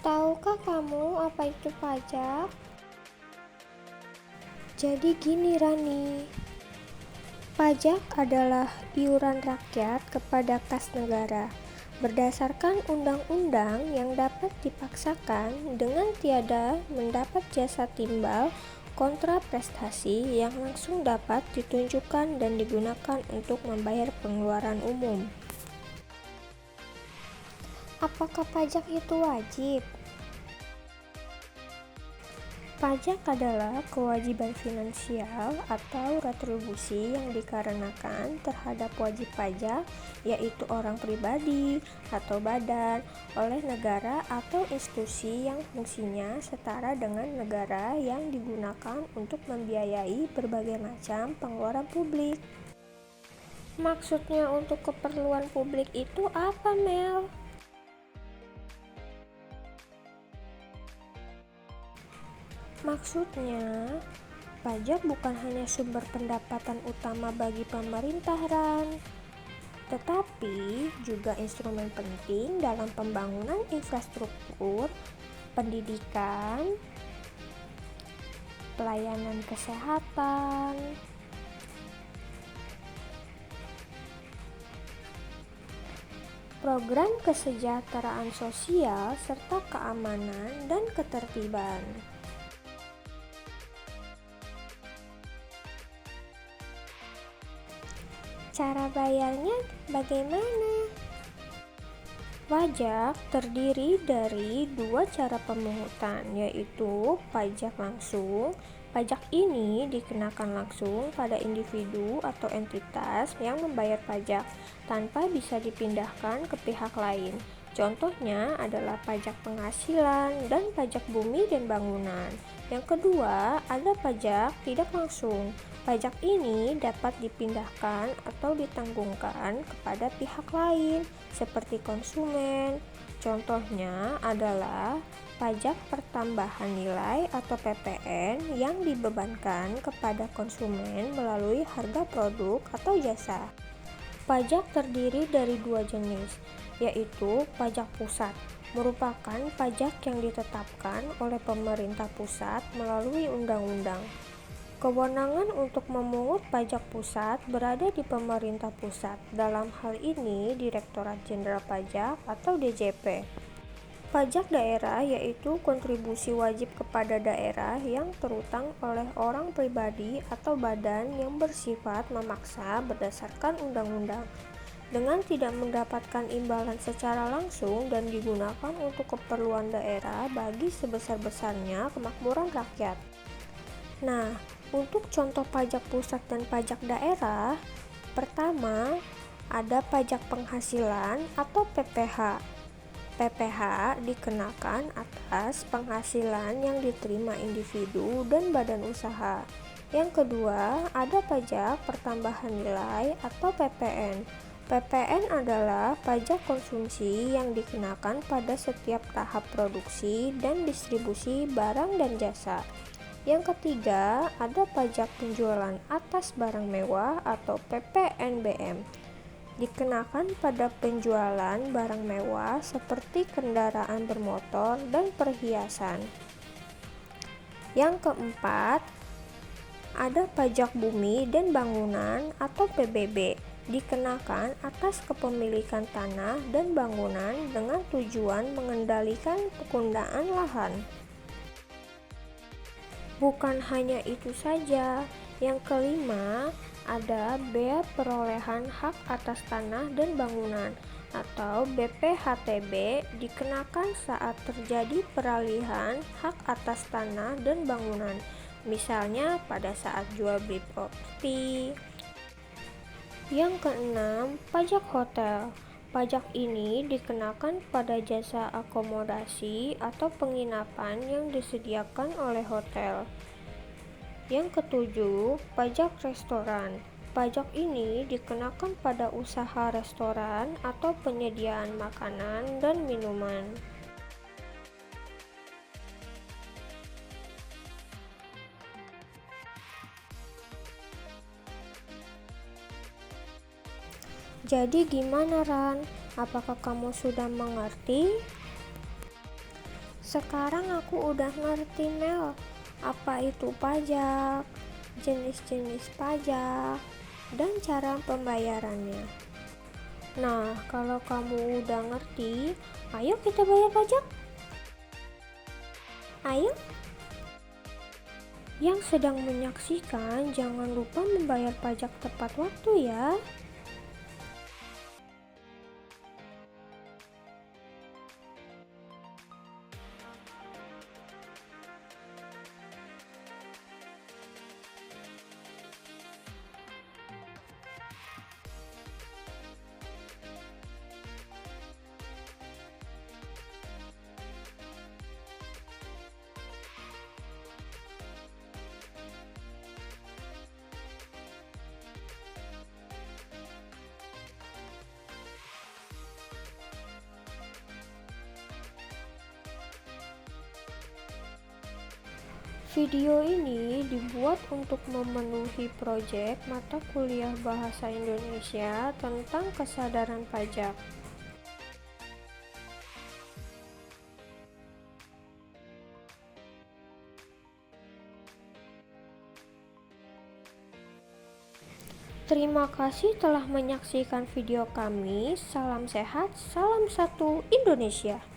Tahukah kamu apa itu pajak? Jadi gini Rani, pajak adalah iuran rakyat kepada kas negara berdasarkan undang-undang yang dapat dipaksakan dengan tiada mendapat jasa timbal kontra prestasi yang langsung dapat ditunjukkan dan digunakan untuk membayar pengeluaran umum. Apakah pajak itu wajib? Pajak adalah kewajiban finansial atau retribusi yang dikarenakan terhadap wajib pajak, yaitu orang pribadi atau badan, oleh negara atau institusi yang fungsinya setara dengan negara yang digunakan untuk membiayai berbagai macam pengeluaran publik. Maksudnya untuk keperluan publik itu apa, Mel? Maksudnya, pajak bukan hanya sumber pendapatan utama bagi pemerintah, tetapi juga instrumen penting dalam pembangunan infrastruktur, pendidikan, pelayanan kesehatan, program kesejahteraan sosial, serta keamanan dan ketertiban. Cara bayarnya bagaimana? Pajak terdiri dari dua cara pemungutan, yaitu pajak langsung. Pajak ini dikenakan langsung pada individu atau entitas yang membayar pajak tanpa bisa dipindahkan ke pihak lain. Contohnya adalah pajak penghasilan dan pajak bumi dan bangunan. Yang kedua, ada pajak tidak langsung. Pajak ini dapat dipindahkan atau ditanggungkan kepada pihak lain, seperti konsumen. Contohnya adalah pajak pertambahan nilai atau PPN yang dibebankan kepada konsumen melalui harga produk atau jasa. Pajak terdiri dari dua jenis, yaitu pajak pusat, merupakan pajak yang ditetapkan oleh pemerintah pusat melalui undang-undang. Kewenangan untuk memungut pajak pusat berada di pemerintah pusat, dalam hal ini Direktorat Jenderal Pajak atau DJP. Pajak daerah yaitu kontribusi wajib kepada daerah yang terutang oleh orang pribadi atau badan yang bersifat memaksa berdasarkan undang-undang, dengan tidak mendapatkan imbalan secara langsung dan digunakan untuk keperluan daerah bagi sebesar-besarnya kemakmuran rakyat. Nah, untuk contoh pajak pusat dan pajak daerah, pertama ada pajak penghasilan atau PPH. PPH dikenakan atas penghasilan yang diterima individu dan badan usaha. Yang kedua, ada pajak pertambahan nilai atau PPN. PPN adalah pajak konsumsi yang dikenakan pada setiap tahap produksi dan distribusi barang dan jasa. Yang ketiga, ada pajak penjualan atas barang mewah atau PPNBM. Dikenakan pada penjualan barang mewah seperti kendaraan bermotor dan perhiasan. Yang keempat, ada pajak bumi dan bangunan atau PBB. Dikenakan atas kepemilikan tanah dan bangunan dengan tujuan mengendalikan penggunaan lahan. Bukan hanya itu saja, yang kelima ada bea perolehan hak atas tanah dan bangunan atau BPHTB dikenakan saat terjadi peralihan hak atas tanah dan bangunan, misalnya pada saat jual beli properti. Yang keenam, pajak hotel. Pajak ini dikenakan pada jasa akomodasi atau penginapan yang disediakan oleh hotel. Yang ketujuh, pajak restoran. Pajak ini dikenakan pada usaha restoran atau penyediaan makanan dan minuman. Jadi gimana, Ran? Apakah kamu sudah mengerti? Sekarang aku udah ngerti, Mel, apa itu pajak, jenis-jenis pajak, dan cara pembayarannya. Nah, kalau kamu udah ngerti, ayo kita bayar pajak. Ayo. Yang sedang menyaksikan, jangan lupa membayar pajak tepat waktu ya. Video ini dibuat untuk memenuhi proyek mata kuliah Bahasa Indonesia tentang kesadaran pajak. Terima kasih telah menyaksikan video kami. Salam sehat, salam satu Indonesia.